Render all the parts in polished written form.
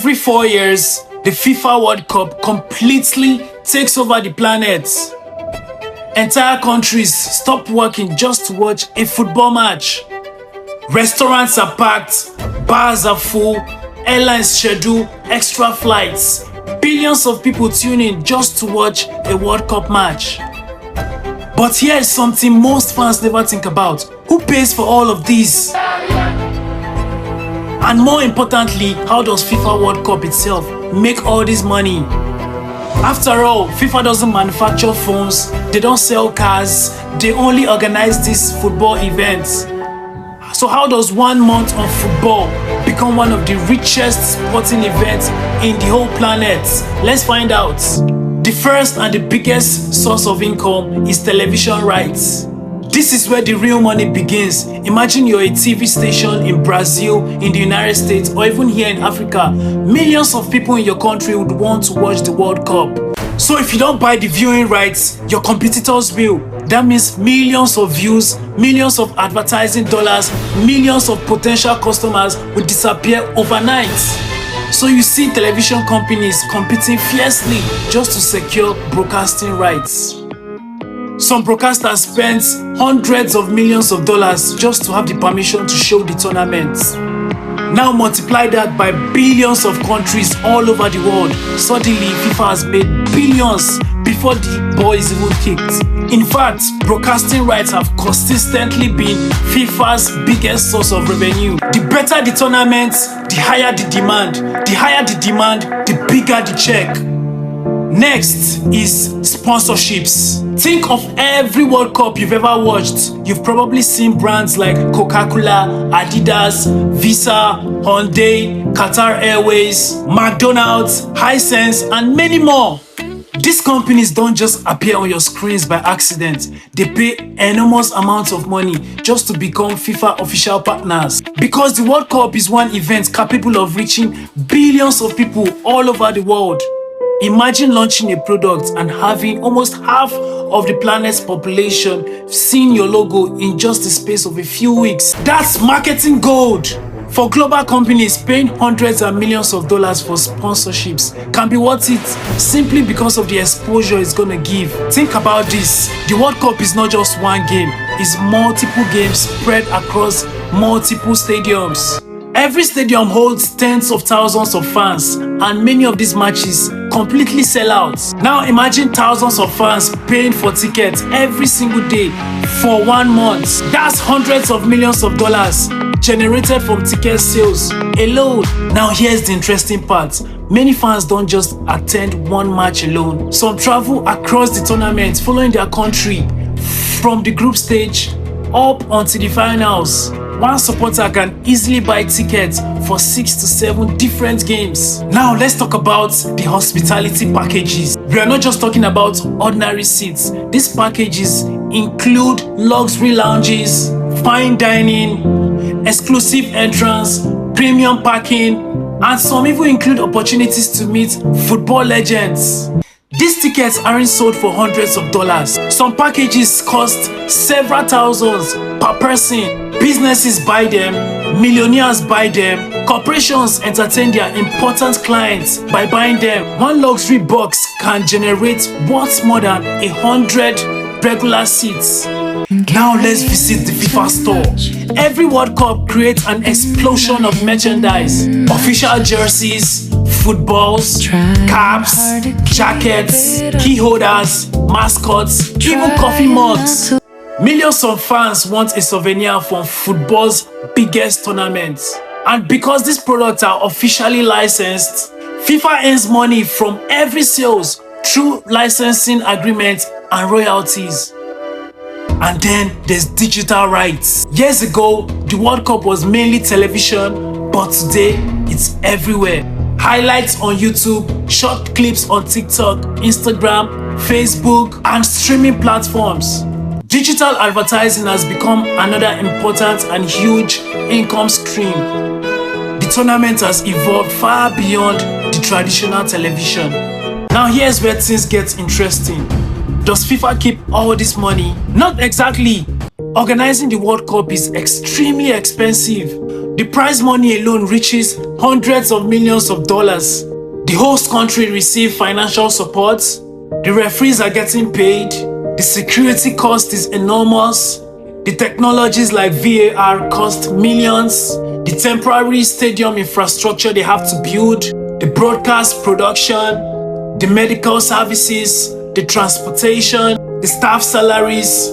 Every 4 years, the FIFA World Cup completely takes over the planet. Entire countries stop working just to watch a football match. Restaurants are packed, bars are full, airlines schedule extra flights. Billions of people tune in just to watch a World Cup match. But here is something most fans never think about. Who pays for all of this? And more importantly, how does FIFA World Cup itself make all this money? After all, FIFA doesn't manufacture phones, they don't sell cars, they only organize these football events. So how does 1 month of football become one of the richest sporting events in the whole planet? Let's find out. The first and the biggest source of income is television rights. This is where the real money begins. Imagine you're a TV station in Brazil, in the United States, or even here in Africa. Millions of people in your country would want to watch the World Cup. So if you don't buy the viewing rights, your competitors will. That means millions of views, millions of advertising dollars, millions of potential customers will disappear overnight. So you see television companies competing fiercely just to secure broadcasting rights. Some broadcasters spend hundreds of millions of dollars just to have the permission to show the tournament. Now multiply that by billions of countries all over the world. Suddenly, FIFA has made billions before the ball is even kicked. In fact, broadcasting rights have consistently been FIFA's biggest source of revenue. The better the tournament, the higher the demand. The higher the demand, the bigger the check. Next is sponsorships. Think of every World Cup you've ever watched. You've probably seen brands like Coca-Cola, Adidas, Visa, Hyundai, Qatar Airways, McDonald's, Hisense, and many more. These companies don't just appear on your screens by accident. They pay enormous amounts of money just to become FIFA official partners. Because the World Cup is one event capable of reaching billions of people all over the world. Imagine launching a product and having almost half of the planet's population seeing your logo in just the space of a few weeks. That's marketing gold! For global companies, paying hundreds and millions of dollars for sponsorships can be worth it simply because of the exposure it's gonna give. Think about this. The World Cup is not just one game, it's multiple games spread across multiple stadiums. Every stadium holds tens of thousands of fans, and many of these matches completely sell out. Now imagine thousands of fans paying for tickets every single day for 1 month. That's hundreds of millions of dollars generated from ticket sales alone. Now here's the interesting part. Many fans don't just attend one match alone. Some travel across the tournament following their country from the group stage up until the finals. One supporter can easily buy tickets for 6 to 7 different games. Now let's talk about the hospitality packages. We are not just talking about ordinary seats. These packages include luxury lounges, fine dining, exclusive entrance, premium parking, and some even include opportunities to meet football legends. These tickets aren't sold for hundreds of dollars. Some packages cost several thousands per person. Businesses buy them, millionaires buy them, corporations entertain their important clients by buying them. One luxury box can generate worth more than 100 regular seats. Now let's visit the FIFA store. Every World Cup creates an explosion of merchandise. Official jerseys, footballs, caps, jackets, key holders, mascots, even coffee mugs. Millions of fans want a souvenir from football's biggest tournaments. And because these products are officially licensed, FIFA earns money from every sales through licensing agreements and royalties. And then there's digital rights. Years ago, the World Cup was mainly television, but today it's everywhere. Highlights on YouTube, short clips on TikTok, Instagram, Facebook, and streaming platforms. Digital advertising has become another important and huge income stream. The tournament has evolved far beyond the traditional television. Now here's where things get interesting. Does FIFA keep all this money? Not exactly. Organizing the World Cup is extremely expensive. The prize money alone reaches hundreds of millions of dollars. The host country receives financial support, the referees are getting paid, the security cost is enormous, the technologies like VAR cost millions, the temporary stadium infrastructure they have to build, the broadcast production, the medical services, the transportation, the staff salaries,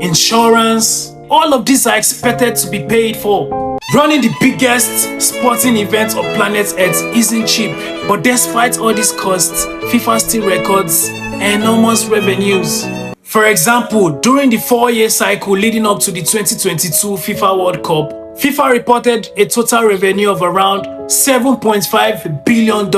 insurance, all of these are expected to be paid for. Running the biggest sporting event on planet Earth isn't cheap, but despite all these costs, FIFA still records enormous revenues. For example, during the 4-year cycle leading up to the 2022 FIFA World Cup, FIFA reported a total revenue of around $7.5 billion.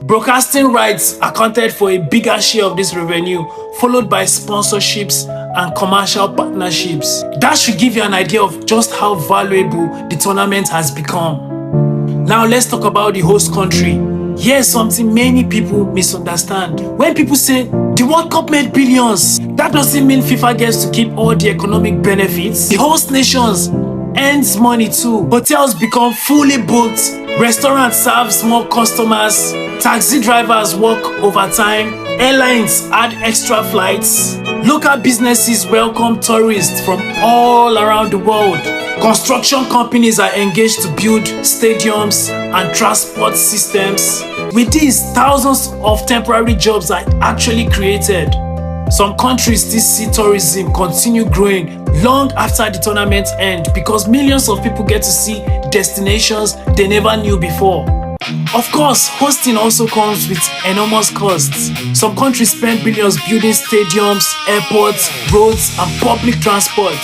Broadcasting rights accounted for a bigger share of this revenue, followed by sponsorships and commercial partnerships. That should give you an idea of just how valuable the tournament has become. Now let's talk about the host country. Here's something many people misunderstand. When people say the World Cup made billions, that doesn't mean FIFA gets to keep all the economic benefits. The host nations earns money too. Hotels become fully booked, restaurants serve more customers, taxi drivers work overtime, airlines add extra flights, local businesses welcome tourists from all around the world. Construction companies are engaged to build stadiums and transport systems. With these, thousands of temporary jobs are actually created. Some countries still see tourism continue growing long after the tournament ends because millions of people get to see destinations they never knew before. Of course, hosting also comes with enormous costs. Some countries spend billions building stadiums, airports, roads, and public transport.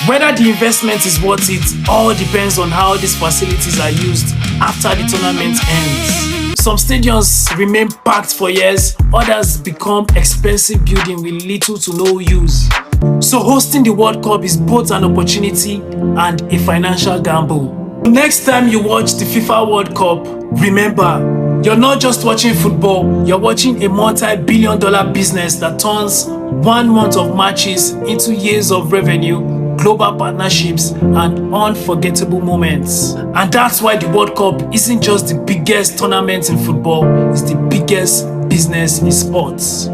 Whether the investment is worth it all depends on how these facilities are used after the tournament ends. Some stadiums remain packed for years, others become expensive buildings with little to no use. So hosting the World Cup is both an opportunity and a financial gamble. Next time you watch the FIFA World Cup, remember, you're not just watching football, you're watching a multi-billion-dollar business that turns 1 month of matches into years of revenue, global partnerships, and unforgettable moments. And that's why the World Cup isn't just the biggest tournament in football, it's the biggest business in sports.